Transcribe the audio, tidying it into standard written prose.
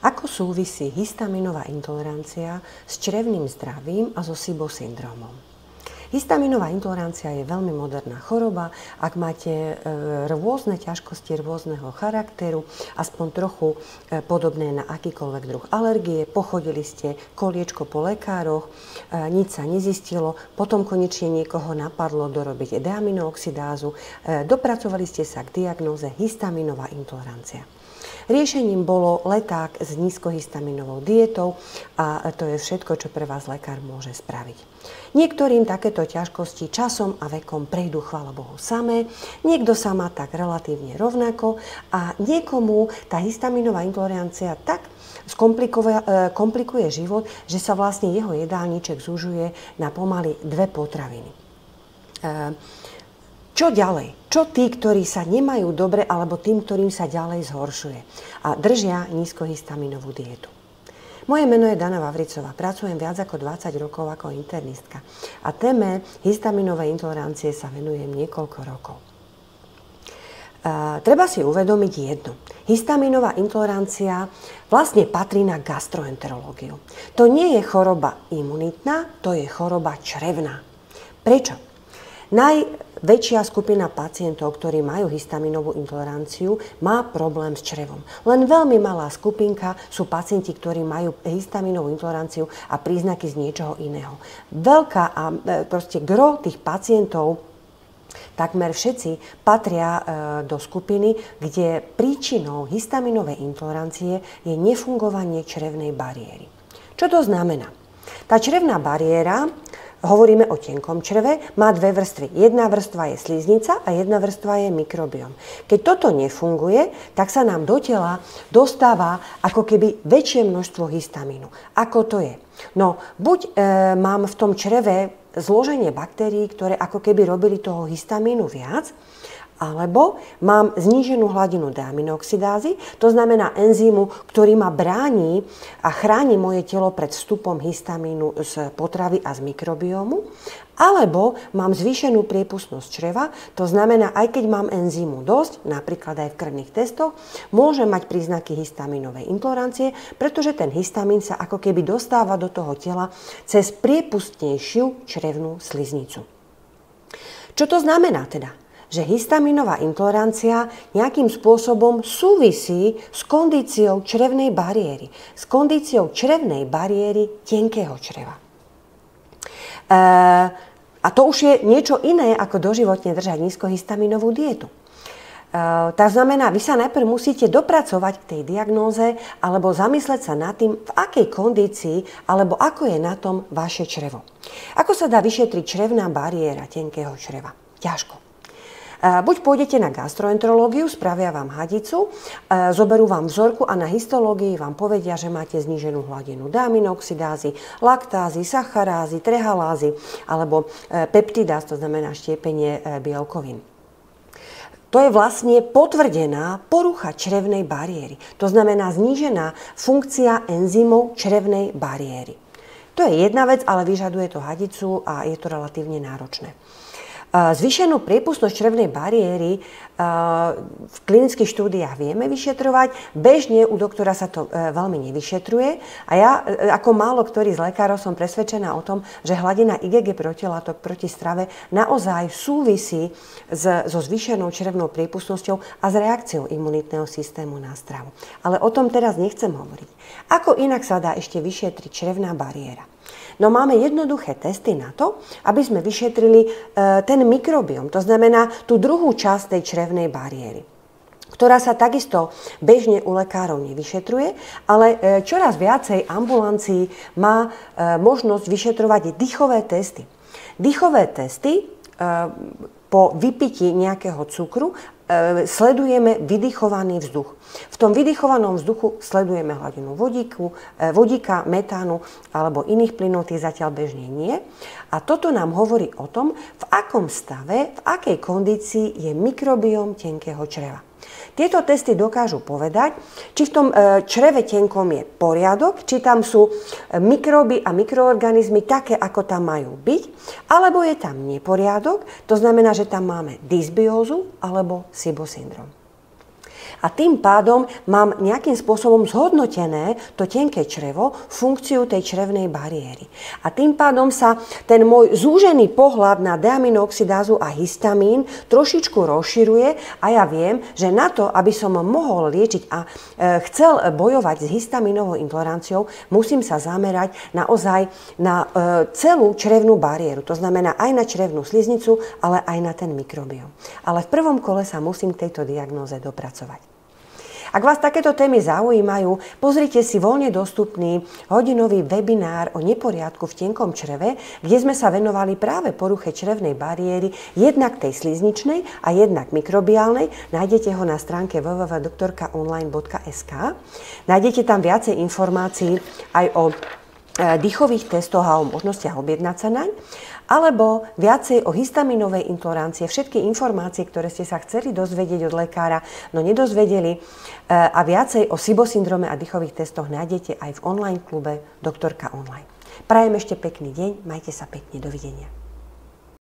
Ako súvisí histaminová intolerancia s črevným zdravím a so SIBO syndrómom? Histaminová intolerancia je veľmi moderná choroba. Ak máte rôzne ťažkosti rôzneho charakteru, aspoň trochu podobné na akýkoľvek druh alergie, pochodili ste koliečko po lekároch, nič sa nezistilo, potom konečne niekoho napadlo dorobiť deaminooxidázu, dopracovali ste sa k diagnóze histaminová intolerancia. Riešením bolo leták s nízkohistaminovou dietou a to je všetko, čo pre vás lekár môže spraviť. Niektorým takéto ťažkosti časom a vekom prejdú, chvála Bohu, samé, niekto sa má tak relatívne rovnako a niekomu tá histaminová intolerancia tak komplikuje život, že sa vlastne jeho jedálniček zužuje na pomaly 2 potraviny. Čo ďalej? Čo tí, ktorí sa nemajú dobre, alebo tým, ktorým sa ďalej zhoršuje a držia nízkohistaminovú dietu? Moje meno je Dana Vavricová, pracujem viac ako 20 rokov ako internistka a téme histaminovej intolerancie sa venujem niekoľko rokov. Treba si uvedomiť jedno. Histaminová intolerancia vlastne patrí na gastroenterológiu. To nie je choroba imunitná, to je choroba črevná. Prečo? Najväčšia skupina pacientov, ktorí majú histaminovú intoleranciu, má problém s črevom. Len veľmi malá skupinka sú pacienti, ktorí majú histaminovú intoleranciu a príznaky z niečoho iného. Veľká a proste gro tých pacientov, takmer všetci, patria do skupiny, kde príčinou histaminovej intolerancie je nefungovanie črevnej bariéry. Čo to znamená? Tá črevná bariéra, hovoríme o tenkom čreve, má 2 vrstvy. Jedna vrstva je sliznica a jedna vrstva je mikrobióm. Keď toto nefunguje, tak sa nám do tela dostáva ako keby väčšie množstvo histamínu. Ako to je? No, buď mám v tom čreve zloženie baktérií, ktoré ako keby robili toho histamínu viac, alebo mám zníženú hladinu deaminooxidázy, to znamená enzymu, ktorý ma bráni a chráni moje telo pred vstupom histamínu z potravy a z mikrobiómu, alebo mám zvýšenú priepustnosť čreva, to znamená, aj keď mám enzymu dosť, napríklad aj v krvných testoch, môžem mať príznaky histaminovej intolerancie, pretože ten histamín sa ako keby dostáva do toho tela cez priepustnejšiu črevnú sliznicu. Čo to znamená teda? Že histaminová intolerancia nejakým spôsobom súvisí s kondíciou črevnej bariéry. S kondíciou črevnej bariéry tenkého čreva. A to už je niečo iné, ako doživotne držať nízkohistaminovú dietu. To znamená, vy sa najprv musíte dopracovať k tej diagnóze alebo zamysleť sa nad tým, v akej kondícii alebo ako je na tom vaše črevo. Ako sa dá vyšetriť črevná bariéra tenkého čreva? Ťažko. Buď pôjdete na gastroenterológiu, spravia vám hadicu, zoberú vám vzorku a na histológii vám povedia, že máte zníženú hladinu deaminooxidázy, laktázy, sacharázy, trehalázy alebo peptidáz, to znamená štiepenie bielkovín. To je vlastne potvrdená porucha črevnej bariéry. To znamená znížená funkcia enzymov črevnej bariéry. To je jedna vec, ale vyžaduje to hadicu a je to relatívne náročné. Zvýšenú priepustnosť črevnej bariéry v klinických štúdiách vieme vyšetrovať. Bežne u doktora sa to veľmi nevyšetruje. A ja, ako málo ktorý z lekárov, som presvedčená o tom, že hladina IgG protilátok proti strave naozaj súvisí so zvýšenou črevnou priepustnosťou a s reakciou imunitného systému na stravu. Ale o tom teraz nechcem hovoriť. Ako inak sa dá ešte vyšetriť črevná bariéra? No máme jednoduché testy na to, aby sme vyšetrili ten mikrobióm, to znamená tú druhú časť tej črevnej bariéry, ktorá sa takisto bežne u lekárov nevyšetruje, ale čoraz viacej ambulancií má možnosť vyšetrovať dýchové testy. Dýchové testy po vypití nejakého cukru sledujeme vydychovaný vzduch. V tom vydychovanom vzduchu sledujeme hladinu vodíka, metánu alebo iných plynov, tie zatiaľ bežne nie. A toto nám hovorí o tom, v akom stave, v akej kondícii je mikrobióm tenkého čreva. Tieto testy dokážu povedať, či v tom čreve tenkom je poriadok, či tam sú mikróby a mikroorganizmy také, ako tam majú byť, alebo je tam neporiadok, to znamená, že tam máme dysbiózu alebo SIBO syndrom. A tým pádom mám nejakým spôsobom zhodnotené to tenké črevo, funkciu tej črevnej bariéry. A tým pádom sa ten môj zúžený pohľad na deaminooxidázu a histamín trošičku rozširuje a ja viem, že na to, aby som mohol liečiť a chcel bojovať s histamínovou intoleranciou, musím sa zamerať naozaj na celú črevnú bariéru. To znamená aj na črevnú sliznicu, ale aj na ten mikrobióm. Ale v prvom kole sa musím k tejto diagnóze dopracovať. Ak vás takéto témy zaujímajú, pozrite si voľne dostupný hodinový webinár o neporiadku v tenkom čreve, kde sme sa venovali práve poruche črevnej bariéry, jednak tej slizničnej a jednak mikrobiálnej. Nájdete ho na stránke www.doktorkaonline.sk. Nájdete tam viacej informácií aj o dýchových testoch a o možnostiach objednať sa naň, alebo viacej o histaminovej intolerancie, všetky informácie, ktoré ste sa chceli dozvedieť od lekára, no nedozvedeli, a viacej o SIBO syndróme a dýchových testoch nájdete aj v online klube Doktorka Online. Prajem ešte pekný deň, majte sa pekne, dovidenia.